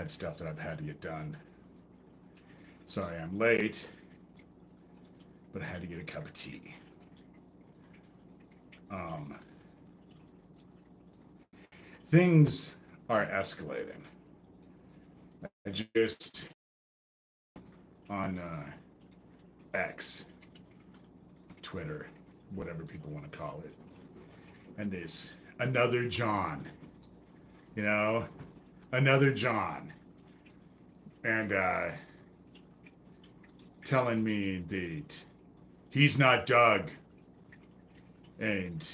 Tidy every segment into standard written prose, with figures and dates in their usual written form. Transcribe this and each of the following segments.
had stuff that I've had to get done. Sorry, I'm late, but I had to get a cup of tea. Um, Things are escalating. I just on X, Twitter, whatever people want to call it, and this another John, you know, another John, and telling me that he's not Doug, and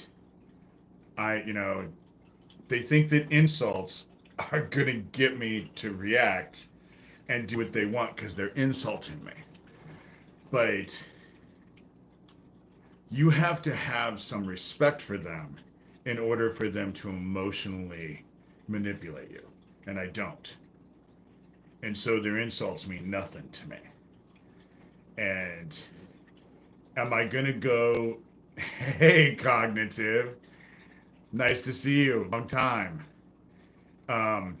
they think that insults are gonna get me to react and do what they want because they're insulting me. But you have to have some respect for them in order for them to emotionally manipulate you. And I don't. And so their insults mean nothing to me. And am I going to go, hey, cognitive, nice to see you, long time. Um,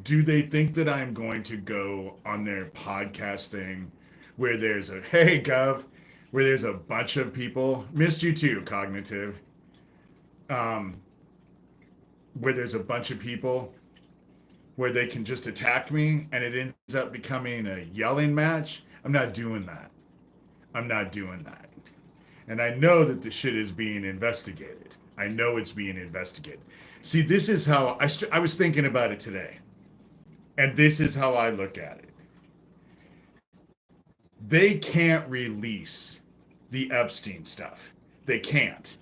do they think that I'm going to go on their podcast thing where there's a, hey, Gov, where there's a bunch of people, missed you too, cognitive, um, where there's a bunch of people where they can just attack me and it ends up becoming a yelling match? I'm not doing that. I'm not doing that. And I know that the shit is being investigated. I know it's being investigated. See, this is how I was thinking about it today. And this is how I look at it. They can't release the Epstein stuff. They can't.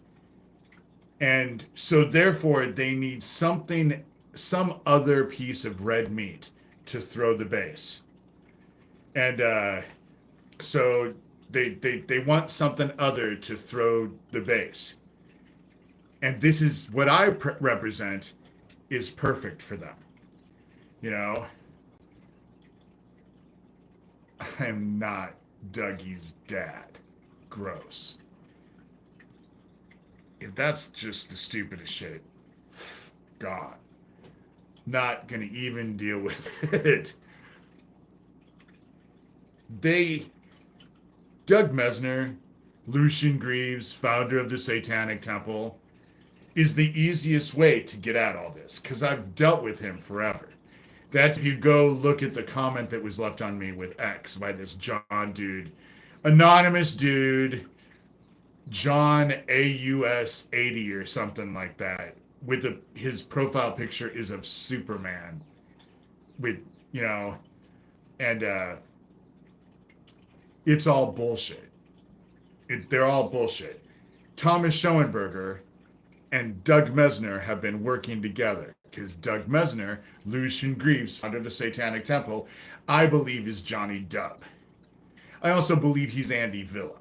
And so therefore they need something, some other piece of red meat to throw the base. And so they want something other to throw the base. And this is what I represent is perfect for them. You know, I am not Dougie's dad. Gross. If that's just the stupidest shit, God, not gonna even deal with it. Doug Mesner, Lucian Greaves, founder of the Satanic Temple, is the easiest way to get at all this because I've dealt with him forever. That's if you go look at the comment that was left on me with X by this John dude, anonymous dude, John AUS 80 or something like that. With his profile picture is of Superman, with and it's all bullshit. They're all bullshit. Thomas Schoenberger and Doug Mesner have been working together because Doug Mesner, Lucian Greaves, founder of the Satanic Temple, I believe is Johnny Dub. I also believe he's Andy Villa.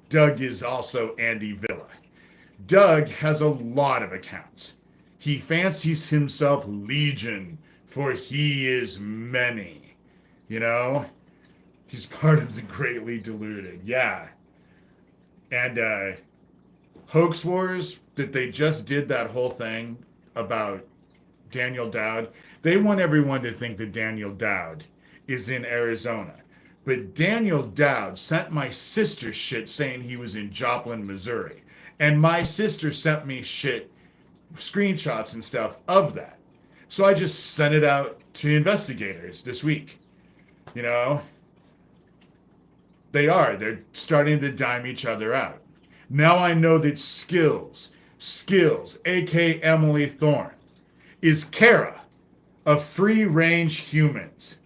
Doug is also Andy Villa. Doug has a lot of accounts. He fancies himself Legion, for he is many. You know? He's part of the greatly deluded. Yeah. And Hoax Wars, that they just did that whole thing about Daniel Dowd. They want everyone to think that Daniel Dowd is in Arizona. But Daniel Dowd sent my sister shit saying he was in Joplin, Missouri. And my sister sent me shit, screenshots and stuff of that. So I just sent it out to investigators this week. You know? They're starting to dime each other out. Now I know that Skills, aka Emily Thorne, is Kara of Free Range Humans.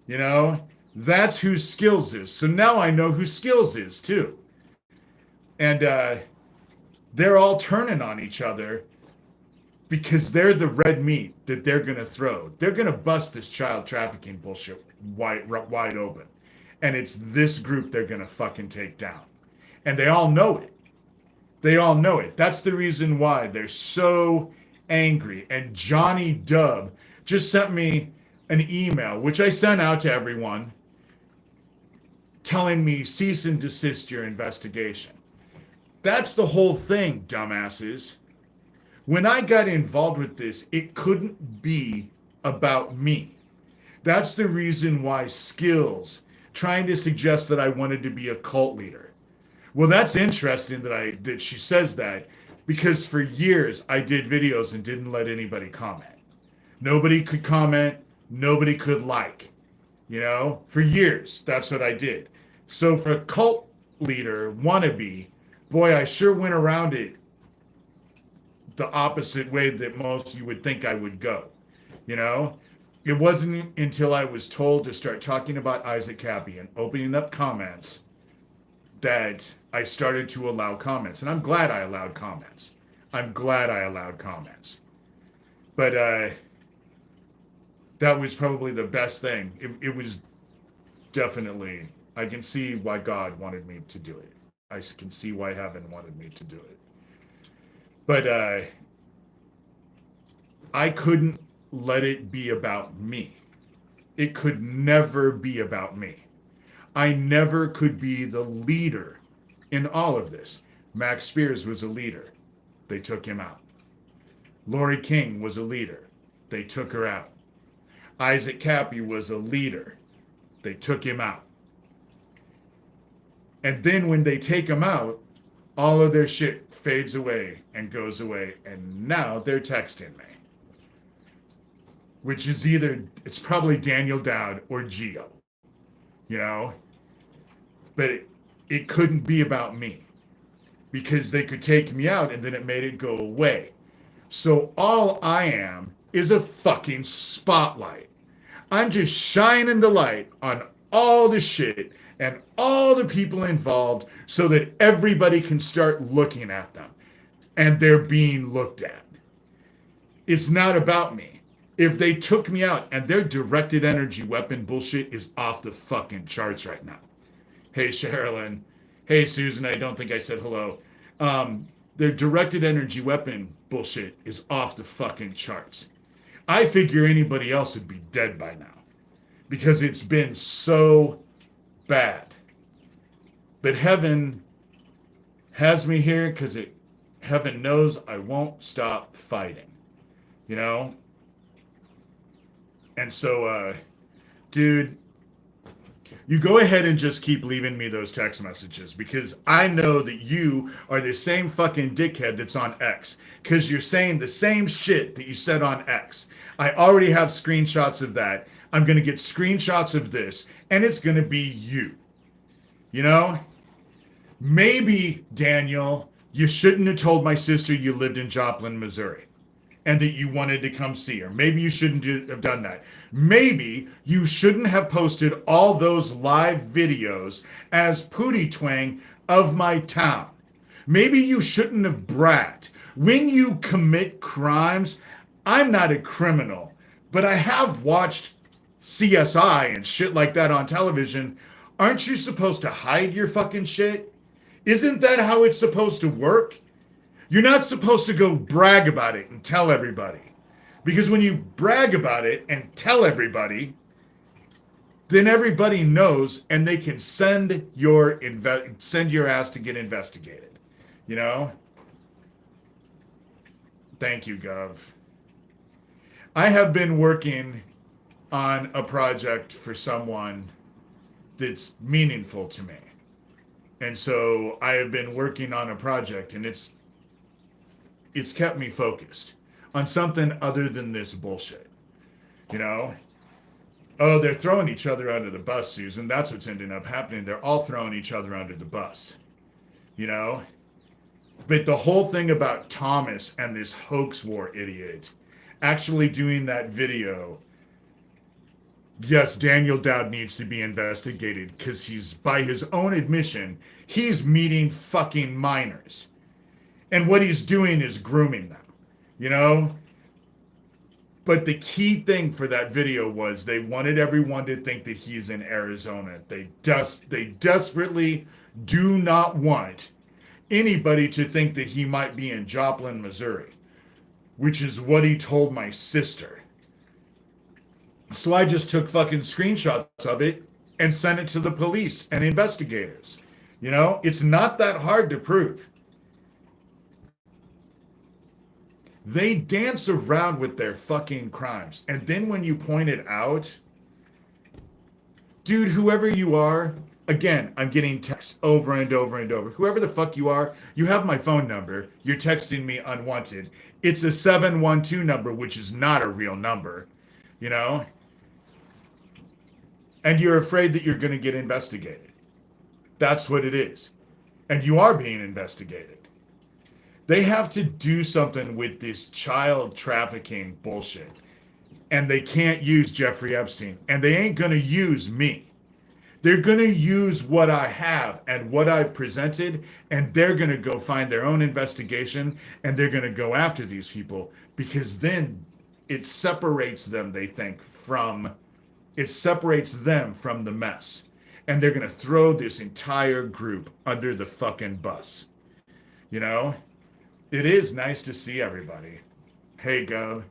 You know? That's who Skills is. So now I know who Skills is too. And they're all turning on each other because they're the red meat that they're going to throw. They're going to bust this child trafficking bullshit wide open. And it's this group they're going to fucking take down. And they all know it. They all know it. That's the reason why they're so angry. And Johnny Dub just sent me an email, which I sent out to everyone, telling me cease and desist your investigation. That's the whole thing, dumbasses. When I got involved with this, it couldn't be about me. That's the reason why Skills trying to suggest that I wanted to be a cult leader. Well, that's interesting that she says that, because for years I did videos and didn't let anybody comment. Nobody could comment, nobody could like. For years, that's what I did. So for a cult leader wannabe, boy, I sure went around it the opposite way that most you would think I would go. You know, it wasn't until I was told to start talking about Isaac Cappy and opening up comments that I started to allow comments. And I'm glad I allowed comments. But that was probably the best thing. It was definitely, I can see why God wanted me to do it. I can see why heaven wanted me to do it. But I couldn't let it be about me. It could never be about me. I never could be the leader in all of this. Max Spears was a leader. They took him out. Lori King was a leader. They took her out. Isaac Cappy was a leader. They took him out. And then when they take him out, all of their shit fades away and goes away. And now they're texting me. Which is it's probably Daniel Dowd or Geo. But it couldn't be about me. Because they could take me out and then it made it go away. So all I am is a fucking spotlight. I'm just shining the light on all the shit and all the people involved so that everybody can start looking at them. And they're being looked at. It's not about me. If they took me out, and their directed energy weapon bullshit is off the fucking charts right now. Hey, Sherilyn. Hey, Susan, I don't think I said hello. Their directed energy weapon bullshit is off the fucking charts. I figure anybody else would be dead by now because it's been so bad. But heaven has me here because heaven knows I won't stop fighting, And so, dude, you go ahead and just keep leaving me those text messages because I know that you are the same fucking dickhead that's on X because you're saying the same shit that you said on X. I already have screenshots of that. I'm going to get screenshots of this, and it's going to be you. Maybe, Daniel, you shouldn't have told my sister you lived in Joplin, Missouri, and that you wanted to come see her. Maybe you shouldn't have done that. Maybe you shouldn't have posted all those live videos as Pootie Twang of my town. Maybe you shouldn't have bragged. When you commit crimes, I'm not a criminal, but I have watched CSI and shit like that on television. Aren't you supposed to hide your fucking shit? Isn't that how it's supposed to work? You're not supposed to go brag about it and tell everybody. Because when you brag about it and tell everybody, then everybody knows and they can send your ass to get investigated. Thank you, Gov. I have been working on a project for someone that's meaningful to me. And so I have been working on a project, and it's kept me focused on something other than this bullshit. Oh, they're throwing each other under the bus, Susan. That's what's ending up happening. They're all throwing each other under the bus. But the whole thing about Thomas and this hoax war idiot actually doing that video, yes, Daniel Dowd needs to be investigated because by his own admission, he's meeting fucking minors. And what he's doing is grooming them, But the key thing for that video was they wanted everyone to think that he's in Arizona. They desperately do not want anybody to think that he might be in Joplin, Missouri, which is what he told my sister. So I just took fucking screenshots of it and sent it to the police and investigators. It's not that hard to prove. They dance around with their fucking crimes. And then when you point it out, dude, whoever you are, again, I'm getting texts over and over and over. Whoever the fuck you are, you have my phone number. You're texting me unwanted. It's a 712 number, which is not a real number, you know? And you're afraid that you're going to get investigated. That's what it is. And you are being investigated. They have to do something with this child trafficking bullshit. And they can't use Jeffrey Epstein. And they ain't going to use me. They're going to use what I have and what I've presented, and they're going to go find their own investigation, and they're going to go after these people, because then it separates them, they think, it separates them from the mess. And they're going to throw this entire group under the fucking bus. You know? It is nice to see everybody. Hey, Gov.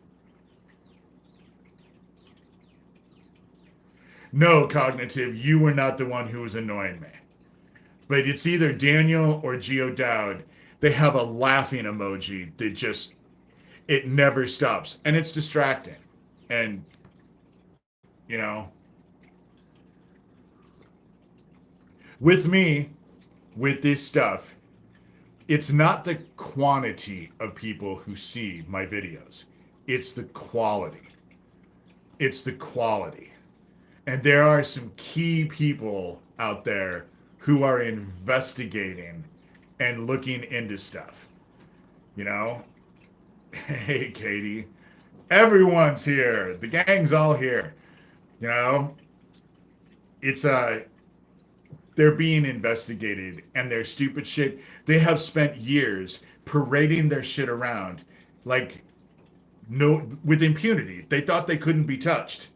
No, Cognitive, you were not the one who was annoying me. But it's either Daniel or Geo Dowd. They have a laughing emoji that just, it never stops. And it's distracting. And, you know, with me, with this stuff, it's not the quantity of people who see my videos. It's the quality. It's the quality. And there are some key people out there who are investigating and looking into stuff. You know? Hey, Katie. Everyone's here. The gang's all here. You know? It's they're being investigated, and their stupid shit, they have spent years parading their shit around like with impunity. They thought they couldn't be touched.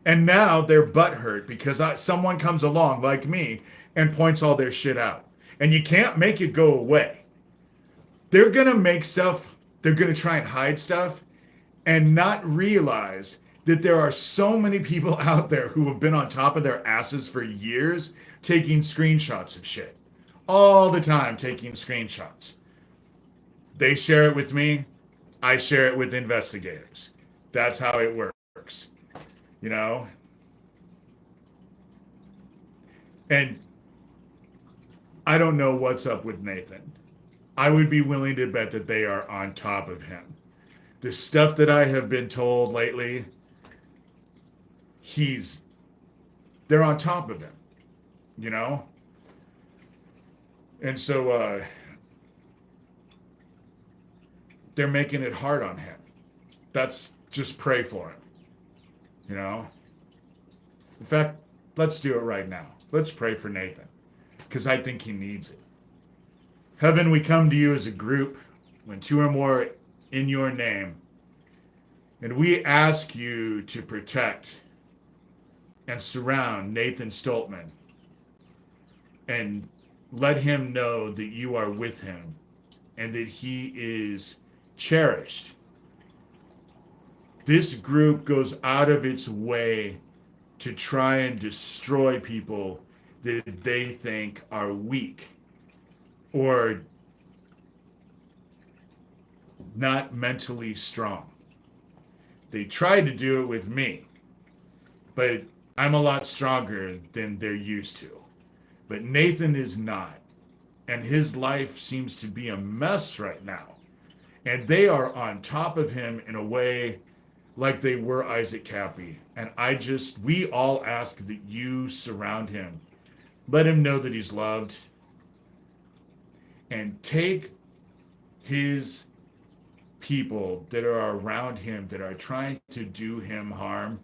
And now they're butthurt because someone comes along like me and points all their shit out. And you can't make it go away. They're going to make stuff, they're going to try and hide stuff and not realize that there are so many people out there who have been on top of their asses for years taking screenshots of shit. All the time taking screenshots. They share it with me. I share it with investigators. That's how it works. You know? And I don't know what's up with Nathan. I would be willing to bet that they are on top of him. The stuff that I have been told lately, they're on top of him, you know? And so they're making it hard on him. That's just pray for him. You know? In fact, let's do it right now. Let's pray for Nathan, because I think he needs it. Heaven, we come to you as a group when two or more in your name, and we ask you to protect and surround Nathan Stoltman and let him know that you are with him and that he is cherished. This group goes out of its way to try and destroy people that they think are weak or not mentally strong. They tried to do it with me, but I'm a lot stronger than they're used to. But Nathan is not, and his life seems to be a mess right now. And they are on top of him in a way like they were Isaac Cappy. And we all ask that you surround him. Let him know that he's loved. And take his people that are around him that are trying to do him harm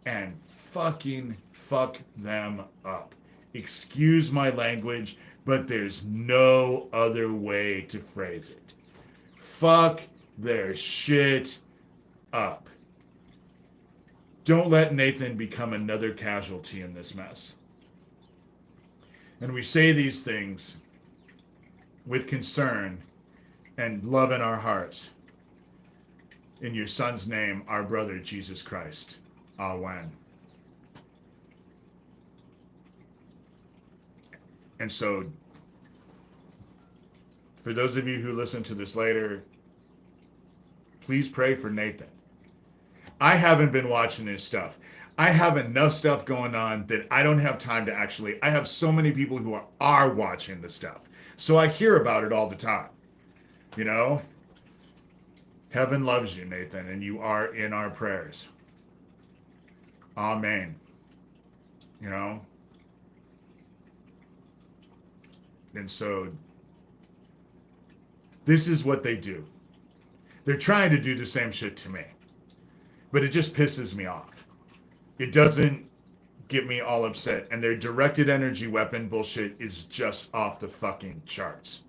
and fucking fuck them up. Excuse my language, but there's no other way to phrase it. Fuck their shit up. Don't let Nathan become another casualty in this mess. And we say these things with concern and love in our hearts. In your Son's name, our brother, Jesus Christ. Amen. And so, for those of you who listen to this later, Please pray for Nathan. I haven't been watching his stuff. I have enough stuff going on that I don't have time to actually. I have so many people who are watching the stuff. So I hear about it all the time. You know? Heaven loves you, Nathan, and you are in our prayers. Amen. You know? And so, this is what they do. They're trying to do the same shit to me. But it just pisses me off. It doesn't get me all upset. And their directed energy weapon bullshit is just off the fucking charts.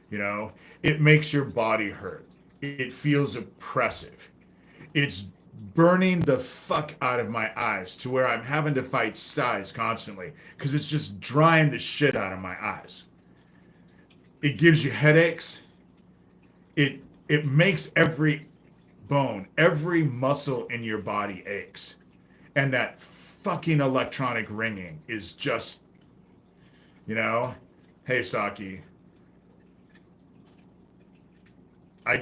You know? It makes your body hurt. It feels oppressive. It's burning the fuck out of my eyes to where I'm having to fight styes constantly because it's just drying the shit out of my eyes. It gives you headaches. It makes every bone, every muscle in your body aches. And that fucking electronic ringing is just, you know, hey Saki, they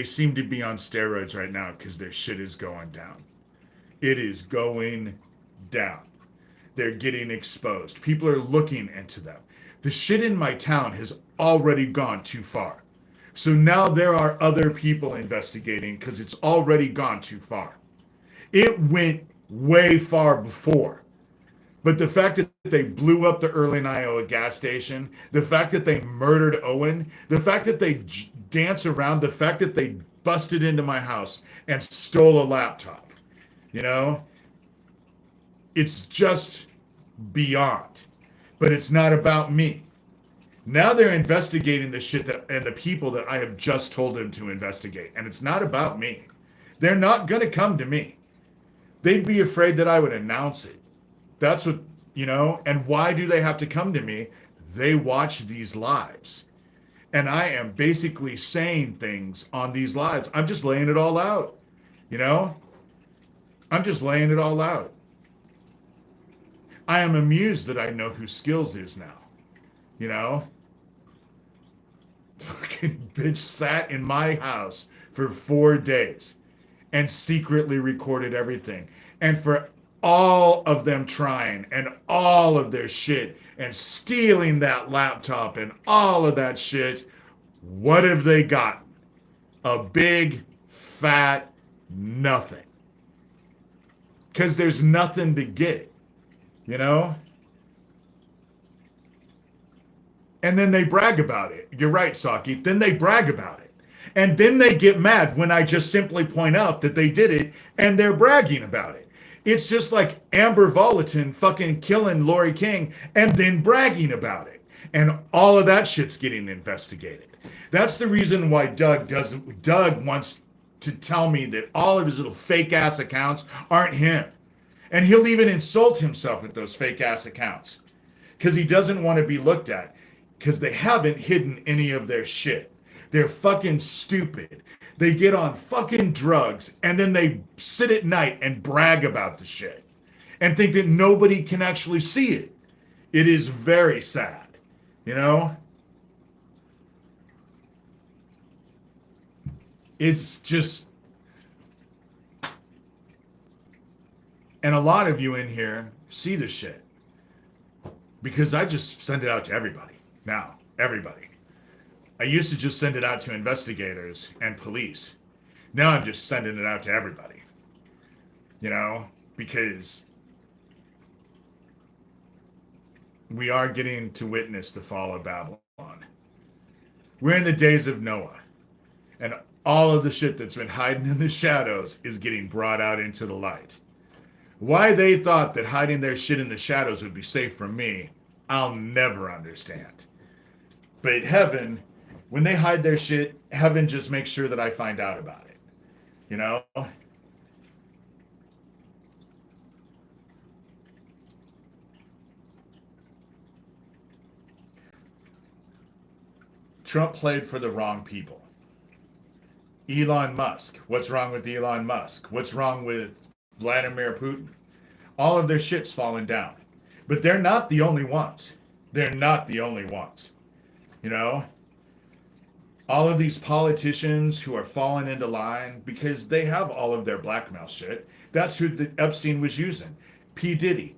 seem to be on steroids right now because their shit is going down. It is going down. They're getting exposed. People are looking into them. The shit in my town has already gone too far. So now there are other people investigating because it's already gone too far. It went way far before. But the fact that they blew up the Early, Iowa gas station, the fact that they murdered Owen, the fact that they dance around, the fact that they busted into my house and stole a laptop, you know, it's just beyond. But it's not about me. Now they're investigating the shit and the people that I have just told them to investigate. And it's not about me. They're not going to come to me. They'd be afraid that I would announce it. That's what, you know, and why do they have to come to me? They watch these lives. And I am basically saying things on these lives. I'm just laying it all out, you know? I'm just laying it all out. I am amused that I know who Skills is now, you know? Fucking bitch sat in my house for 4 days and secretly recorded everything. And for all of them trying and all of their shit and stealing that laptop and all of that shit, what have they gotten? A big, fat nothing. Because there's nothing to get, you know? And then they brag about it. You're right, Saki. Then they brag about it. And then they get mad when I just simply point out that they did it and they're bragging about it. It's just like Amber Volatin fucking killing Lori King and then bragging about it. And all of that shit's getting investigated. That's the reason why Doug wants to tell me that all of his little fake ass accounts aren't him. And he'll even insult himself with those fake ass accounts. Because he doesn't want to be looked at. Because they haven't hidden any of their shit. They're fucking stupid. They get on fucking drugs and then they sit at night and brag about the shit and think that nobody can actually see it. It is very sad, you know? It's just, and a lot of you in here see the shit because I just send it out to everybody now, everybody. I used to just send it out to investigators and police. Now I'm just sending it out to everybody. You know, because we are getting to witness the fall of Babylon. We're in the days of Noah. And all of the shit that's been hiding in the shadows is getting brought out into the light. Why they thought that hiding their shit in the shadows would be safe from me, I'll never understand. But heaven, when they hide their shit, heaven just makes sure that I find out about it. You know? Trump played for the wrong people. Elon Musk. What's wrong with Elon Musk? What's wrong with Vladimir Putin? All of their shit's fallen down. But they're not the only ones. They're not the only ones. You know, all of these politicians who are falling into line because they have all of their blackmail shit. That's who the Epstein was using. P. Diddy.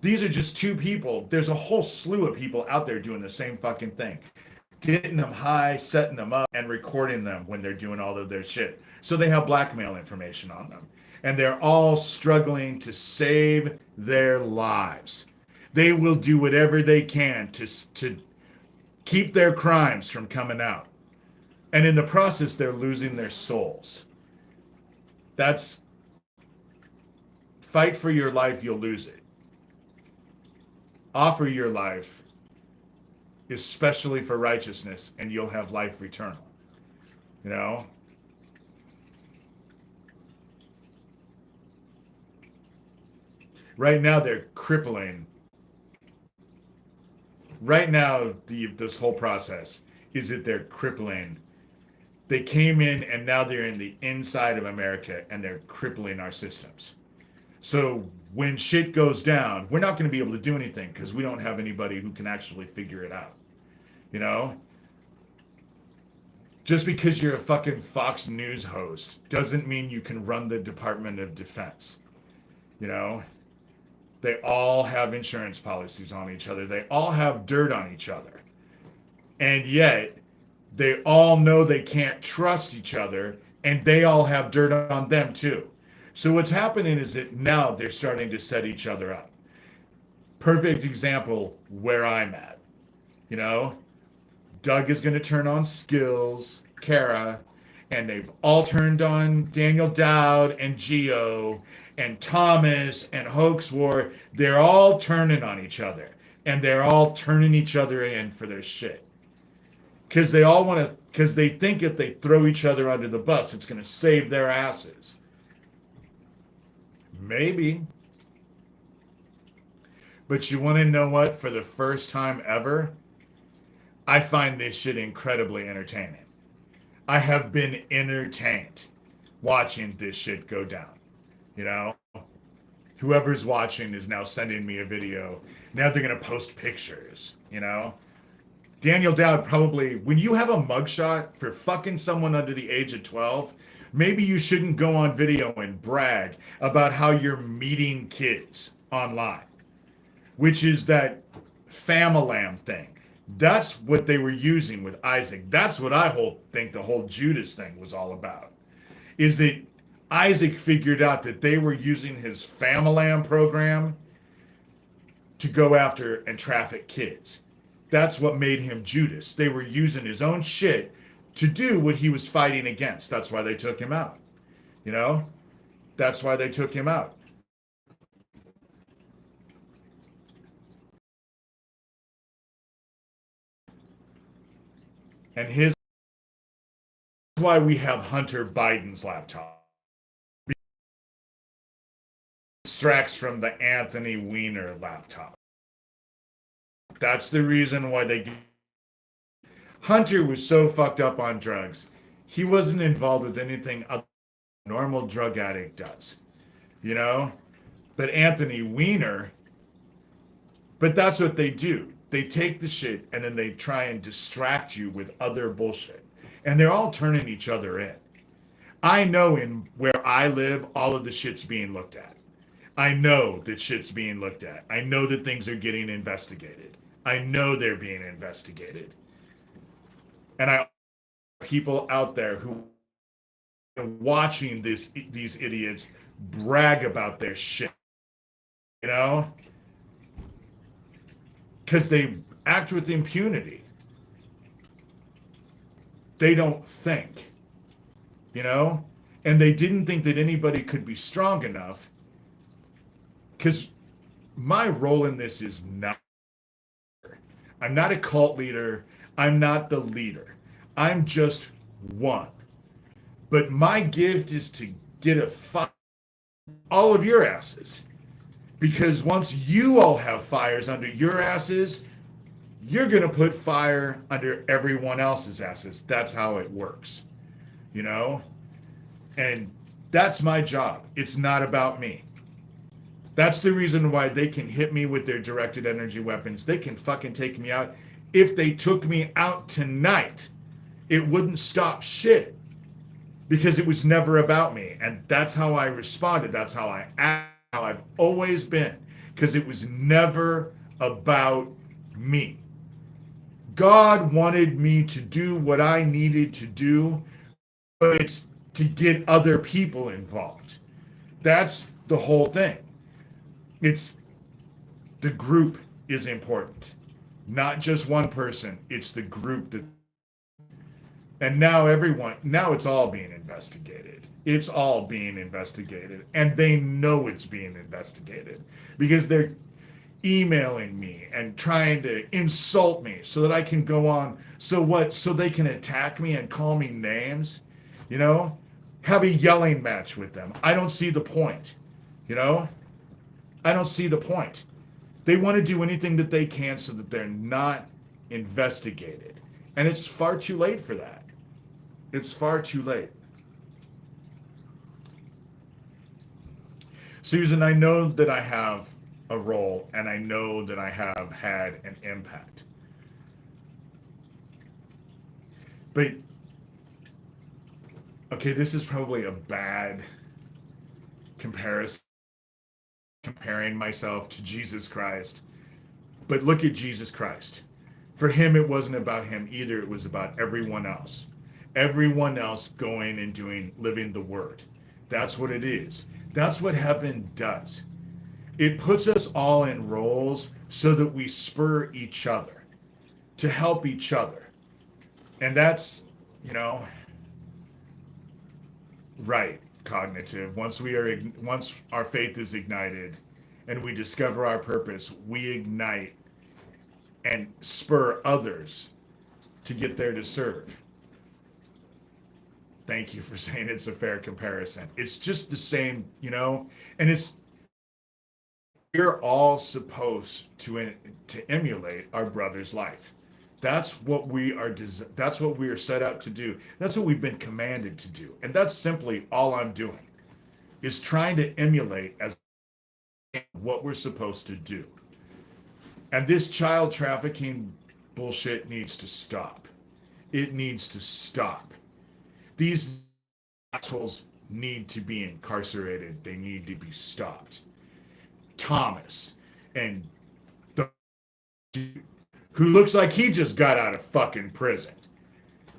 These are just two people. There's a whole slew of people out there doing the same fucking thing. Getting them high, setting them up, and recording them when they're doing all of their shit. So they have blackmail information on them. And they're all struggling to save their lives. They will do whatever they can to keep their crimes from coming out. And in the process, they're losing their souls. That's fight for your life, you'll lose it. Offer your life, especially for righteousness, and you'll have life eternal. You know? Right now, they're crippling. Right now, this whole process is that they're crippling. They came in and now they're in the inside of America and they're crippling our systems. So when shit goes down, we're not going to be able to do anything because we don't have anybody who can actually figure it out. You know? Just because you're a fucking Fox News host doesn't mean you can run the Department of Defense. You know? They all have insurance policies on each other. They all have dirt on each other. And yet, they all know they can't trust each other, and they all have dirt on them too. So what's happening is that now they're starting to set each other up. Perfect example where I'm at. You know, Doug is going to turn on Skills, Kara, and they've all turned on Daniel Dowd and Geo and Thomas and Hoax War. They're all turning on each other, and they're all turning each other in for their shit. Because they all want to, because they think if they throw each other under the bus, it's going to save their asses. Maybe. But you want to know what? For the first time ever, I find this shit incredibly entertaining. I have been entertained watching this shit go down. You know? Whoever's watching is now sending me a video. Now they're going to post pictures, you know? Daniel Dowd probably, when you have a mugshot for fucking someone under the age of 12, maybe you shouldn't go on video and brag about how you're meeting kids online, which is that Famalam thing. That's what they were using with Isaac. That's what I think the whole Judas thing was all about, is that Isaac figured out that they were using his Famalam program to go after and traffic kids. That's what made him Judas. They were using his own shit to do what he was fighting against. That's why they took him out. You know? That's why they took him out. And his why we have Hunter Biden's laptop. Extracts from the Anthony Weiner laptop. That's the reason why they... Hunter was so fucked up on drugs. He wasn't involved with anything a normal drug addict does. You know? But Anthony Weiner... But that's what they do. They take the shit and then they try and distract you with other bullshit. And they're all turning each other in. I know in where I live, all of the shit's being looked at. I know that shit's being looked at. I know that things are getting investigated. I know they're being investigated. And I people out there who are watching these idiots brag about their shit. You know? Because they act with impunity. They don't think. You know? And they didn't think that anybody could be strong enough. Because my role in this is not... I'm not a cult leader. I'm not the leader. I'm just one. But my gift is to get a fire all of your asses. Because once you all have fires under your asses, you're going to put fire under everyone else's asses. That's how it works. You know? And that's my job. It's not about me. That's the reason why they can hit me with their directed energy weapons. They can fucking take me out. If they took me out tonight, it wouldn't stop shit because it was never about me. And that's how I responded. That's how I act, how I've always been, because it was never about me. God wanted me to do what I needed to do, but it's to get other people involved. That's the whole thing. It's the group is important, not just one person. It's the group that, and now it's all being investigated. It's all being investigated, and they know it's being investigated because they're emailing me and trying to insult me so that I can go on. So what? So they can attack me and call me names, you know? Have a yelling match with them. I don't see the point, you know? I don't see the point. They want to do anything that they can so that they're not investigated. And it's far too late for that. It's far too late. Susan, I know that I have a role and I know that I have had an impact. But, okay, this is probably a bad comparison, comparing myself to Jesus Christ. But look at Jesus Christ. For him, it wasn't about him either. It was about everyone else. Everyone else going and doing, living the word. That's what it is. That's what heaven does. It puts us all in roles so that we spur each other to help each other. And that's, you know, right, cognitive. Once our faith is ignited and we discover our purpose, we ignite and spur others to get there to serve. Thank you for saying it's a fair comparison. It's just the same, you know, and we're all supposed to emulate our brother's life. That's what we are. That's what we are set up to do. That's what we've been commanded to do, and that's simply all I'm doing, is trying to emulate as what we're supposed to do. And this child trafficking bullshit needs to stop. It needs to stop. These assholes need to be incarcerated. They need to be stopped. Thomas and the who looks like he just got out of fucking prison,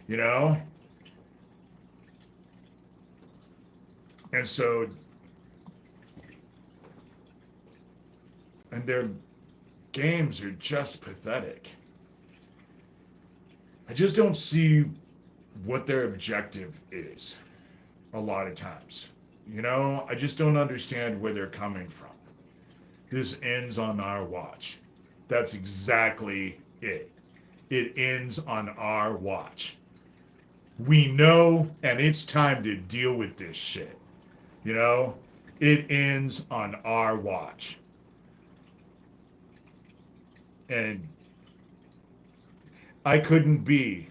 you know? And so, and their games are just pathetic. I just don't see what their objective is a lot of times. You know, I just don't understand where they're coming from. This ends on our watch. That's exactly it. It ends on our watch. We know, and it's time to deal with this shit. You know, it ends on our watch. And I couldn't be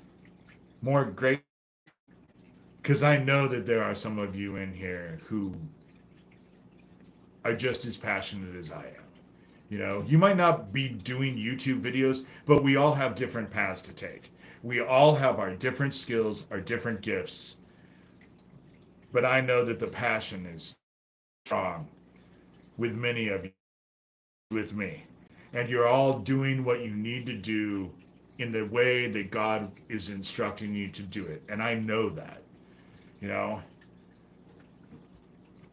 more grateful because I know that there are some of you in here who are just as passionate as I am. You know, you might not be doing YouTube videos, but we all have different paths to take. We all have our different skills, our different gifts. But I know that the passion is strong with many of you, with me. And you're all doing what you need to do in the way that God is instructing you to do it. And I know that, you know,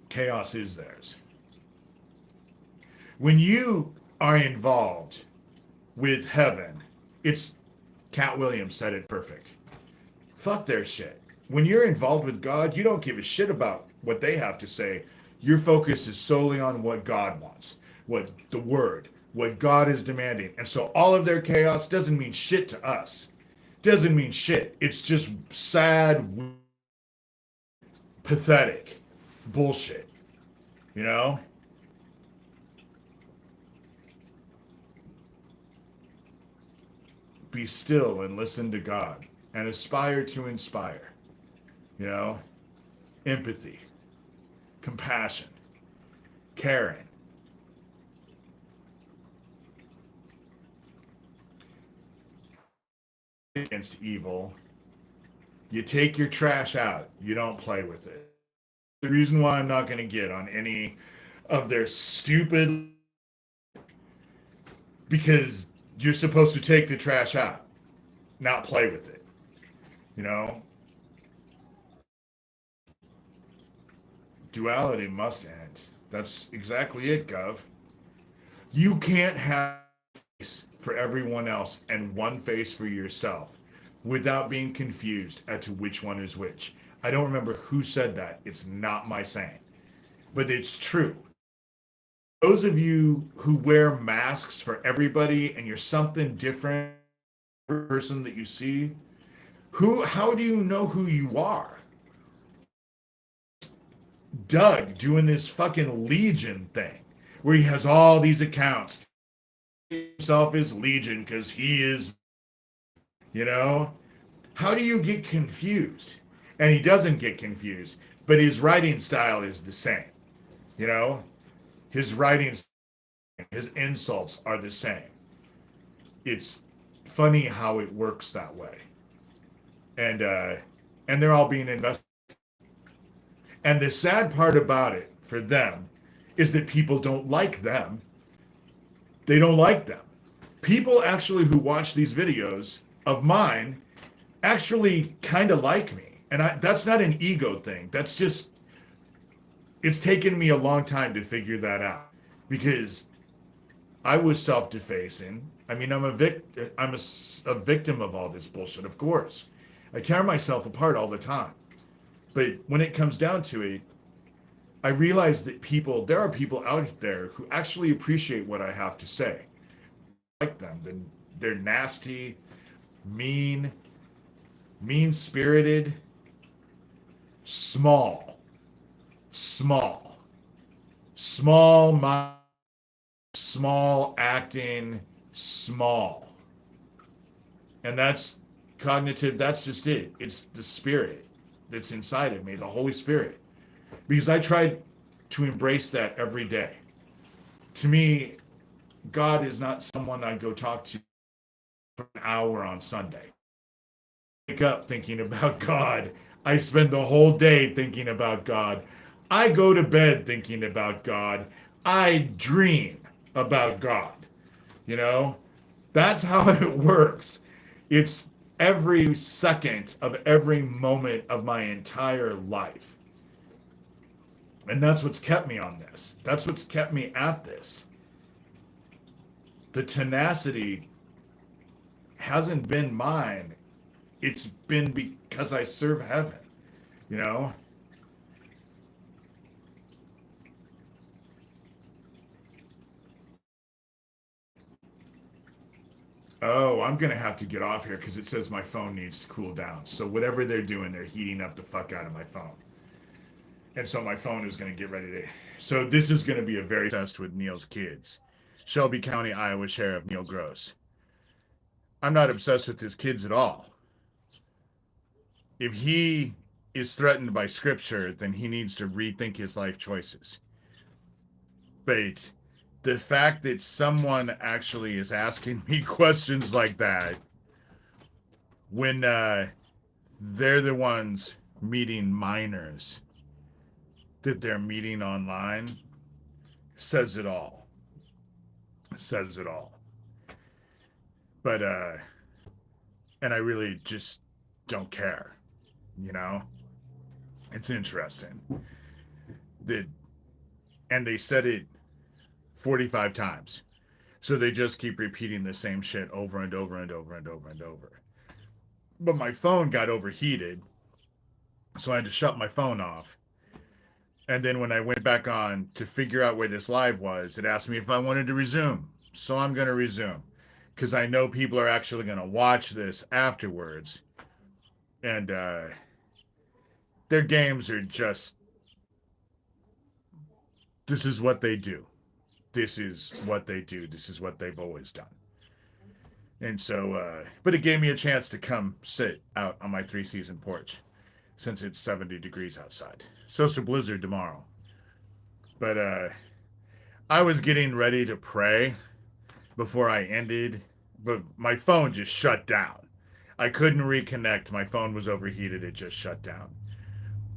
chaos is theirs. When you are involved with heaven, it's, Cat Williams said it perfect. Fuck their shit. When you're involved with God, you don't give a shit about what they have to say. Your focus is solely on what God wants, what the word, what God is demanding. And so all of their chaos doesn't mean shit to us. Doesn't mean shit. It's just sad, pathetic bullshit, you know? Be still and listen to God and aspire to inspire, you know? Empathy, compassion, caring, against evil, you take your trash out. You don't play with it. The reason why I'm not going to get on any of their stupid, because you're supposed to take the trash out, not play with it. You know, duality must end. That's exactly it, Gov. You can't have a face for everyone else and one face for yourself without being confused as to which one is which. I don't remember who said that. It's not my saying, but it's true. Those of you who wear masks for everybody and you're something different person that you see, how do you know who you are? Doug doing this fucking Legion thing where he has all these accounts. Himself is Legion because he is, you know? How do you get confused? And he doesn't get confused, but his writing style is the same. You know? His writing, his insults are the same. It's funny how it works that way. And they're all being investigated. And the sad part about it for them is that people don't like them. They don't like them. People actually who watch these videos of mine actually kind of like me. And that's not an ego thing. That's just, it's taken me a long time to figure that out because I was self-defacing. I mean, I'm a victim of all this bullshit, of course. I tear myself apart all the time. But when it comes down to it, I realize that there are people out there who actually appreciate what I have to say. I like them. They're nasty, mean, mean-spirited, small, small, small mind, small acting, small. And that's cognitive, that's just it. It's the spirit that's inside of me, the Holy Spirit. Because I tried to embrace that every day. To me, God is not someone I go talk to for an hour on Sunday. I wake up thinking about God. I spend the whole day thinking about God. I go to bed thinking about God. I dream about God. You know, that's how it works. It's every second of every moment of my entire life. And that's what's kept me on this. That's what's kept me at this. The tenacity hasn't been mine. It's been because I serve heaven, you know? Oh, I'm going to have to get off here because it says my phone needs to cool down. So whatever they're doing, they're heating up the fuck out of my phone. And so my phone is going to get ready to. So this is going to be a very test with Neil's kids. Shelby County, Iowa Sheriff Neil Gross. I'm not obsessed with his kids at all. If he is threatened by scripture, then he needs to rethink his life choices. But the fact that someone actually is asking me questions like that when they're the ones meeting minors that they're meeting online says it all. Says it all. But and I really just don't care, you know? It's interesting that, and they said it 45 times. So they just keep repeating the same shit over and over and over and over and over. But my phone got overheated, so I had to shut my phone off. And then when I went back on to figure out where this live was, it asked me if I wanted to resume. So I'm going to resume because I know people are actually going to watch this afterwards. And their games are just, this is what they do. This is what they do. This is what they've always done. And so, but it gave me a chance to come sit out on my 3-season porch since it's 70 degrees outside. Supposed to blizzard tomorrow. But I was getting ready to pray before I ended, but my phone just shut down. I couldn't reconnect. My phone was overheated. It just shut down.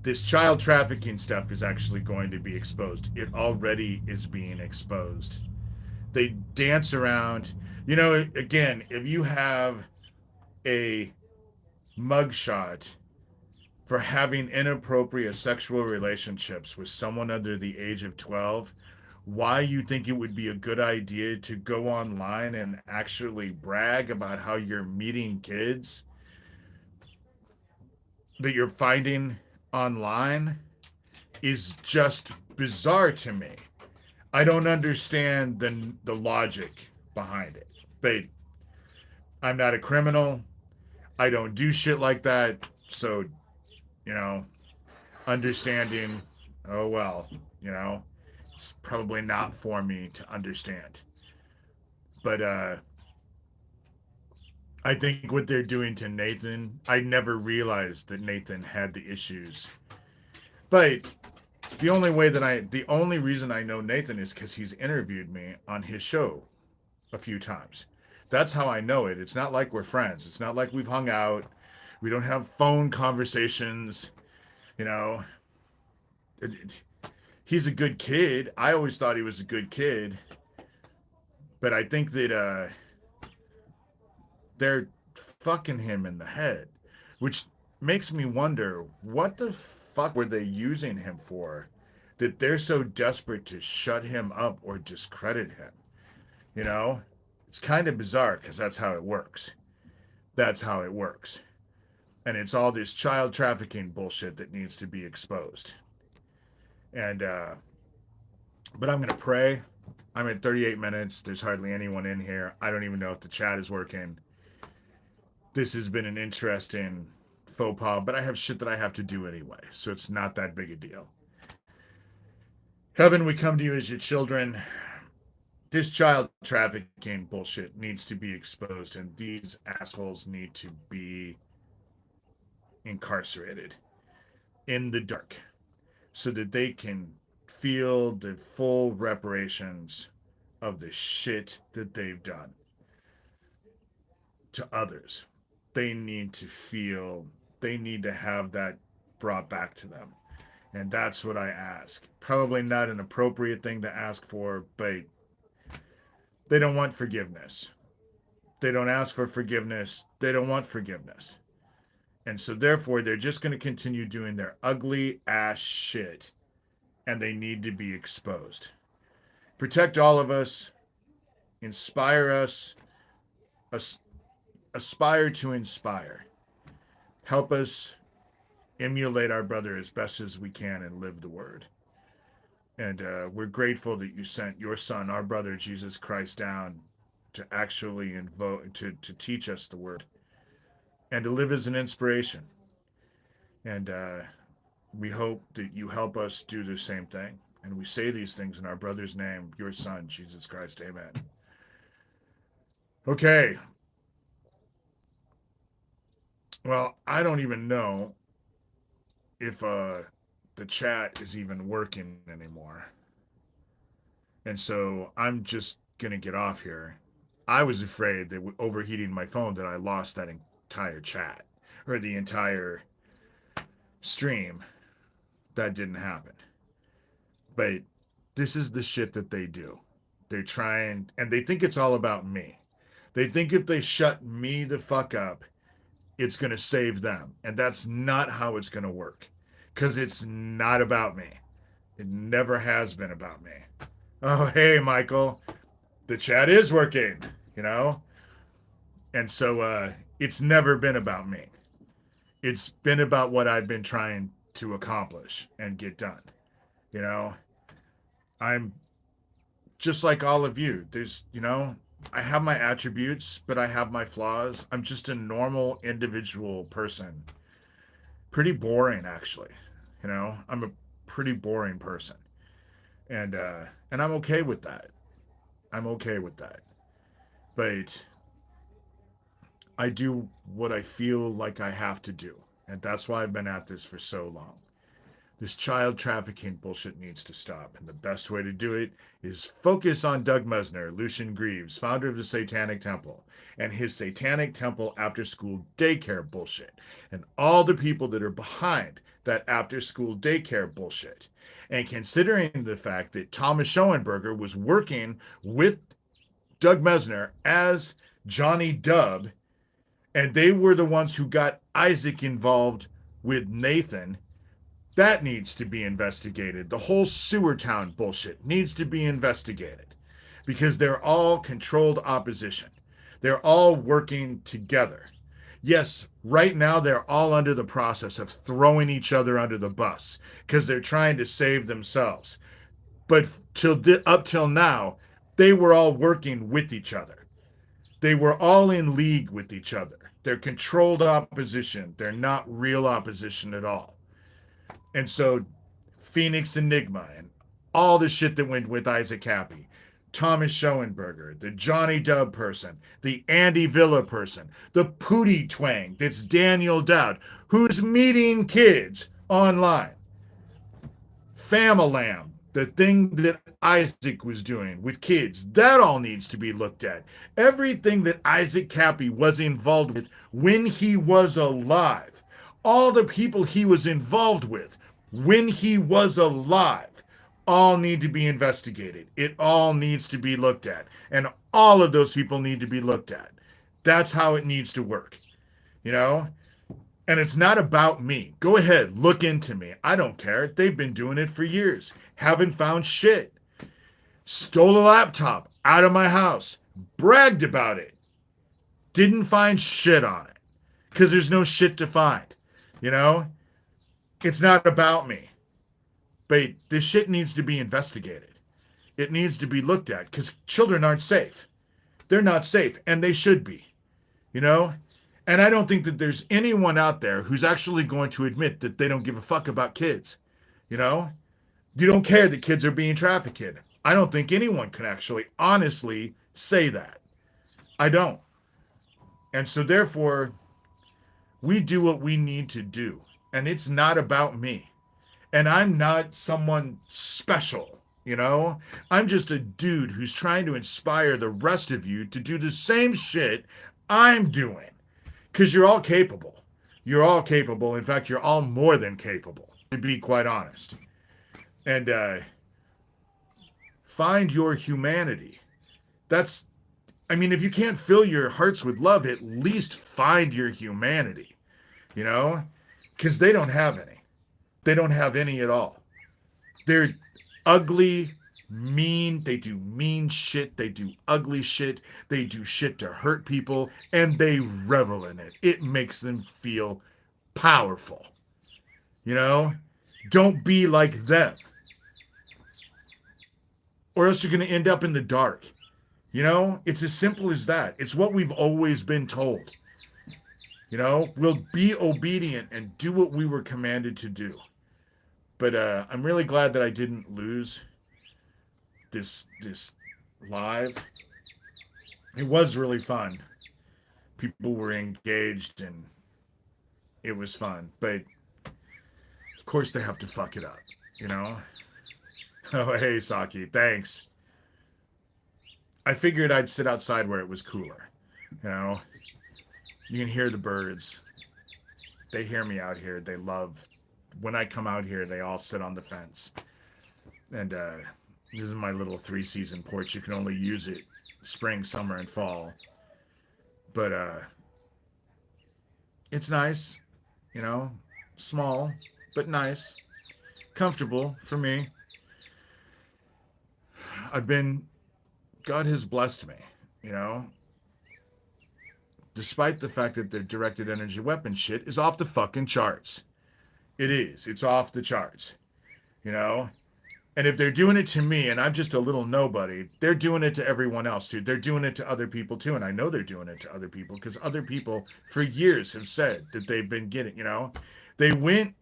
This child trafficking stuff is actually going to be exposed. It already is being exposed. They dance around. You know, again, if you have a mugshot for having inappropriate sexual relationships with someone under the age of 12, why you think it would be a good idea to go online and actually brag about how you're meeting kids that you're finding online is just bizarre to me. I don't understand the logic behind it. But I'm not a criminal. I don't do shit like that. So, you know, understanding, oh well, you know, it's probably not for me to understand. But I think what they're doing to Nathan, I never realized that Nathan had the issues. But the only reason I know Nathan is because he's interviewed me on his show a few times. That's how I know it. It's not like we're friends. It's not like we've hung out. We don't have phone conversations. You know, he's a good kid. I always thought he was a good kid, but I think that they're fucking him in the head, which makes me wonder what the fuck were they using him for that they're so desperate to shut him up or discredit him. You know, it's kind of bizarre because that's how it works. That's how it works. And it's all this child trafficking bullshit that needs to be exposed. And but I'm gonna pray. I'm at 38 minutes. There's hardly anyone in here. I don't even know if the chat is working. This has been an interesting faux pas, but I have shit that I have to do anyway, so it's not that big a deal. Heaven, we come to you as your children. This child trafficking bullshit needs to be exposed, and these assholes need to be incarcerated in the dark so that they can feel the full reparations of the shit that they've done to others. They need to feel, they need to have that brought back to them. And that's what I ask. Probably not an appropriate thing to ask for, but they don't want forgiveness. They don't ask for forgiveness. They don't want forgiveness. And so, therefore, they're just going to continue doing their ugly ass shit. And they need to be exposed. Protect all of us. Inspire us. Aspire to inspire. Help us emulate our brother as best as we can and live the word. And we're grateful that you sent your son, our brother Jesus Christ, down to actually invoke, to teach us the word and to live as an inspiration. And we hope that you help us do the same thing. And we say these things in our brother's name, your son, Jesus Christ. Amen. Okay. Well, I don't even know if the chat is even working anymore. And so I'm just going to get off here. I was afraid that overheating my phone that I lost that entire chat or the entire stream. That didn't happen. But this is the shit that they do. They're trying, and they think it's all about me. They think if they shut me the fuck up, it's going to save them. And that's not how it's going to work. Because it's not about me. It never has been about me. Oh, hey, Michael. The chat is working, you know? And so it's never been about me. It's been about what I've been trying to accomplish and get done. You know, I'm just like all of you. I have my attributes, but I have my flaws. I'm just a normal individual person. Pretty boring, actually. I'm a pretty boring person. And I'm okay with that. I'm okay with that. But I do what I feel like I have to do. And that's why I've been at this for so long. This child trafficking bullshit needs to stop. And the best way to do it is focus on Doug Mesner, Lucian Greaves, founder of the Satanic Temple, and his Satanic Temple after school daycare bullshit, and all the people that are behind that after school daycare bullshit. And considering the fact that Thomas Schoenberger was working with Doug Mesner as Johnny Dub, and they were the ones who got Isaac involved with Nathan, that needs to be investigated. The whole sewer town bullshit needs to be investigated because they're all controlled opposition. They're all working together. Yes, right now they're all under the process of throwing each other under the bus because they're trying to save themselves. But up till now, they were all working with each other. They were all in league with each other. They're controlled opposition. They're not real opposition at all. And so Phoenix Enigma and all the shit that went with Isaac Happy, Thomas Schoenberger, the Johnny Dub person, the Andy Villa person, the Pootie Twang that's Daniel Dowd, who's meeting kids online. Famalam, the thing that Isaac was doing with kids, that all needs to be looked at. Everything that Isaac Cappy was involved with when he was alive, all the people he was involved with when he was alive, all need to be investigated. It all needs to be looked at. And all of those people need to be looked at. That's how it needs to work, you know? And it's not about me. Go ahead, look into me. I don't care. They've been doing it for years. Haven't found shit. Stole a laptop out of my house. Bragged about it. Didn't find shit on it. Because there's no shit to find. You know? It's not about me. But this shit needs to be investigated. It needs to be looked at. Because children aren't safe. They're not safe. And they should be. You know? And I don't think that there's anyone out there who's actually going to admit that they don't give a fuck about kids. You know? You don't care that kids are being trafficked. I don't think anyone can actually honestly say that. I don't. And so therefore, we do what we need to do. And it's not about me. And I'm not someone special, you know? I'm just a dude who's trying to inspire the rest of you to do the same shit I'm doing. Because you're all capable. You're all capable. In fact, you're all more than capable, to be quite honest. And find your humanity. That's, I mean, if you can't fill your hearts with love, at least find your humanity, you know? Because they don't have any. They don't have any at all. They're ugly, mean. They do mean shit. They do ugly shit. They do shit to hurt people, and they revel in it. It makes them feel powerful. You know? Don't be like them. Or else you're going to end up in the dark. You know? It's as simple as that. It's what we've always been told. You know? We'll be obedient and do what we were commanded to do. But I'm really glad that I didn't lose this live. It was really fun. People were engaged and it was fun. But of course they have to fuck it up, you know? Oh, hey, Saki, thanks. I figured I'd sit outside where it was cooler, you know? You can hear the birds. They hear me out here. They love, when I come out here, they all sit on the fence. And this is my little 3-season porch. You can only use it spring, summer, and fall. But it's nice, you know, small, but nice, comfortable for me. God has blessed me, you know, despite the fact that the directed energy weapon shit is off the fucking charts. It is. It's off the charts, you know. And if they're doing it to me and I'm just a little nobody, they're doing it to everyone else too. They're doing it to other people too. And I know they're doing it to other people because other people for years have said that they've been getting, you know, they went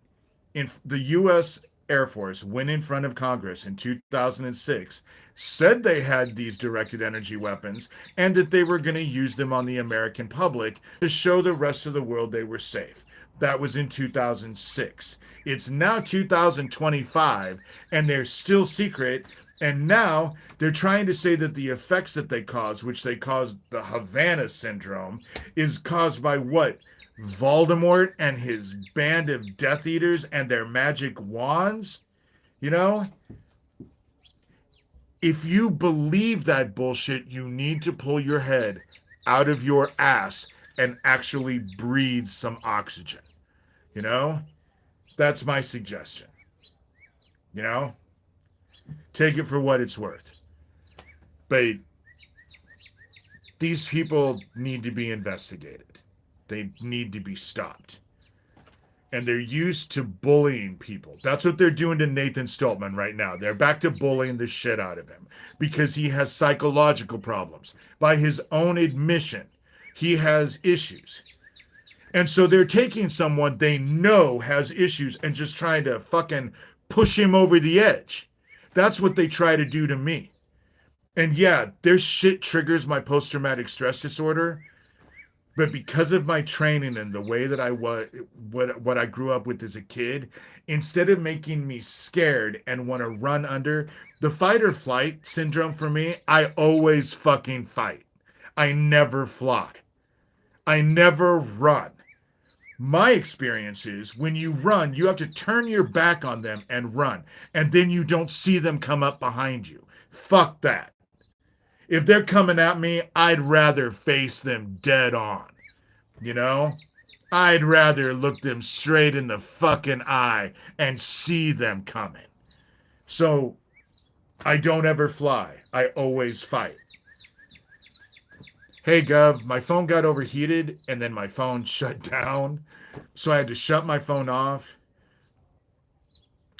in, the U.S. Air Force went in front of Congress in 2006, said they had these directed energy weapons and that they were going to use them on the American public to show the rest of the world they were safe. That was in 2006. It's now 2025 and they're still secret. And now they're trying to say that the effects that they cause, which they cause the Havana syndrome, is caused by what? Voldemort and his band of Death Eaters and their magic wands? You know, if you believe that bullshit, you need to pull your head out of your ass and actually breathe some oxygen. You know, that's my suggestion. You know, take it for what it's worth. But these people need to be investigated, they need to be stopped. And they're used to bullying people. That's what they're doing to Nathan Stoltman right now. They're back to bullying the shit out of him because he has psychological problems. By his own admission, he has issues. And so they're taking someone they know has issues and just trying to fucking push him over the edge. That's what they try to do to me. And yeah, their shit triggers my post traumatic stress disorder. But because of my training and the way that I was, what I grew up with as a kid, instead of making me scared and want to run under the fight or flight syndrome for me, I always fucking fight. I never fly. I never run. My experience is when you run, you have to turn your back on them and run, and then you don't see them come up behind you. Fuck that. If they're coming at me, I'd rather face them dead on. You know? I'd rather look them straight in the fucking eye and see them coming. So I don't ever fly. I always fight. Hey, Gov, my phone got overheated and then my phone shut down. So I had to shut my phone off.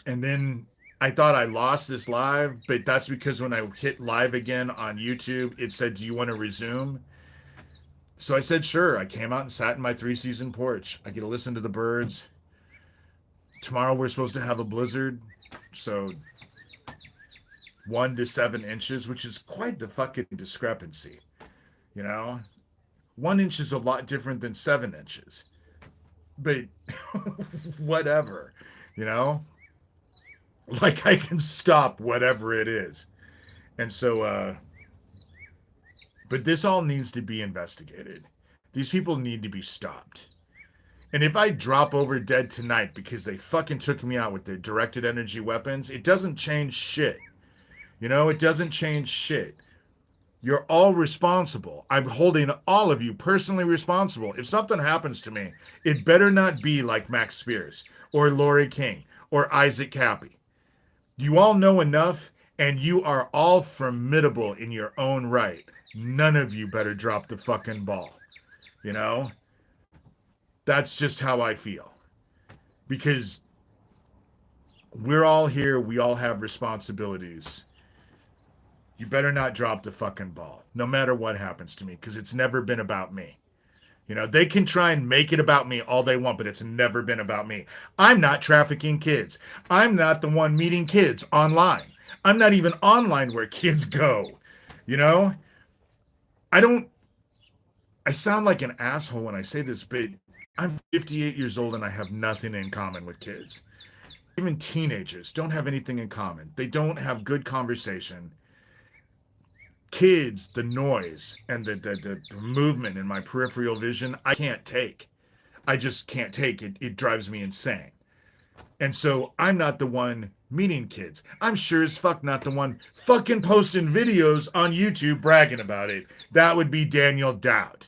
And then I thought I lost this live, but that's because when I hit live again on YouTube, it said, "Do you want to resume?" So I said, sure. I came out and sat in my 3-season porch. I get to listen to the birds. Tomorrow we're supposed to have a blizzard. So 1 to 7 inches, which is quite the fucking discrepancy. You know, 1 inch is a lot different than 7 inches. But whatever, you know, like I can stop whatever it is. And so, but this all needs to be investigated. These people need to be stopped. And if I drop over dead tonight because they fucking took me out with their directed energy weapons, it doesn't change shit. You know, it doesn't change shit. You're all responsible. I'm holding all of you personally responsible. If something happens to me, it better not be like Max Spears or Lori King or Isaac Cappy. You all know enough, and you are all formidable in your own right. None of you better drop the fucking ball. You know? That's just how I feel. Because we're all here. We all have responsibilities. You better not drop the fucking ball, no matter what happens to me, because it's never been about me. You know, they can try and make it about me all they want, but it's never been about me. I'm not trafficking kids. I'm not the one meeting kids online. I'm not even online where kids go. You know? I sound like an asshole when I say this, but I'm 58 years old and I have nothing in common with kids. Even teenagers don't have anything in common. They don't have good conversation. Kids, the noise and the movement in my peripheral vision, I can't take. I just can't take it. It drives me insane. And so I'm not the one meeting kids. I'm sure as fuck not the one fucking posting videos on YouTube bragging about it. That would be Daniel Dowd.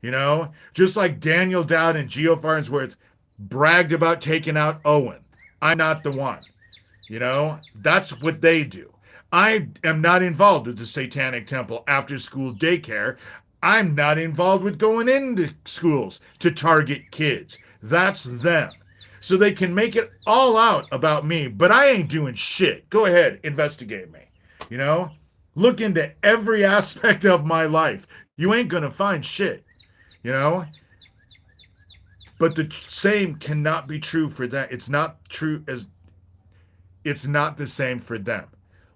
You know? Just like Daniel Dowd and Geo Farnsworth bragged about taking out Owen. I'm not the one. You know? That's what they do. I am not involved with the Satanic Temple after school daycare. I'm not involved with going into schools to target kids. That's them. So they can make it all out about me, but I ain't doing shit. Go ahead, investigate me. You know? Look into every aspect of my life. You ain't gonna find shit. You know? But the same cannot be true for that. It's not the same for them.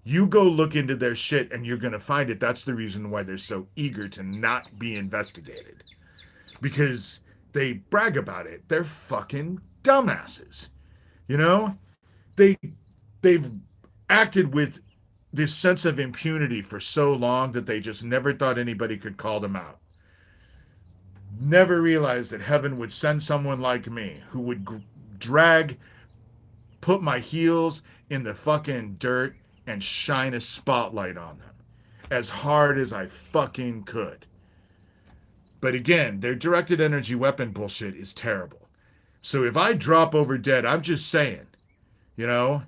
You go look into their shit and you're going to find it. That's the reason why they're so eager to not be investigated. Because they brag about it. They're fucking dumbasses. You know? They they've acted with this sense of impunity for so long that they just never thought anybody could call them out. Never realized that heaven would send someone like me who would put my heels in the fucking dirt and shine a spotlight on them as hard as I fucking could. But again, their directed energy weapon bullshit is terrible. So if I drop over dead, I'm just saying, you know,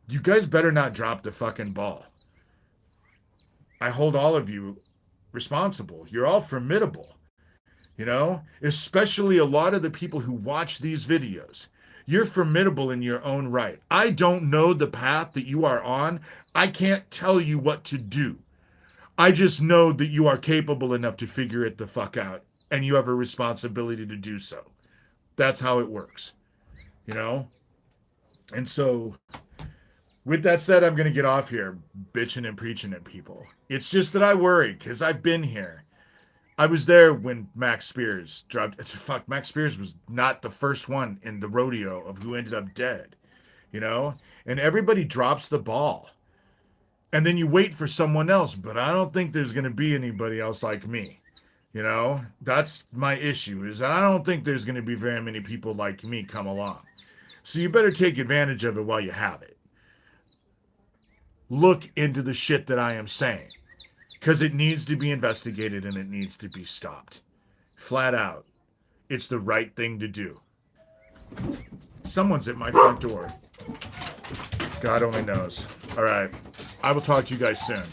you guys better not drop the fucking ball. I hold all of you responsible. You're all formidable, you know, especially a lot of the people who watch these videos. You're formidable in your own right. I don't know the path that you are on. I can't tell you what to do. I just know that you are capable enough to figure it the fuck out, and you have a responsibility to do so. That's how it works, you know? And so, with that said, I'm going to get off here bitching and preaching at people. It's just that I worry because I've been here. I was there when Max Spears dropped. Fuck, Max Spears was not the first one in the rodeo of who ended up dead, you know? And everybody drops the ball. And then you wait for someone else, but I don't think there's going to be anybody else like me. You know, that's my issue, is that I don't think there's going to be very many people like me come along. So you better take advantage of it while you have it. Look into the shit that I am saying, because it needs to be investigated and it needs to be stopped. Flat out. It's the right thing to do. Someone's at my front door. God only knows. All right. I will talk to you guys soon.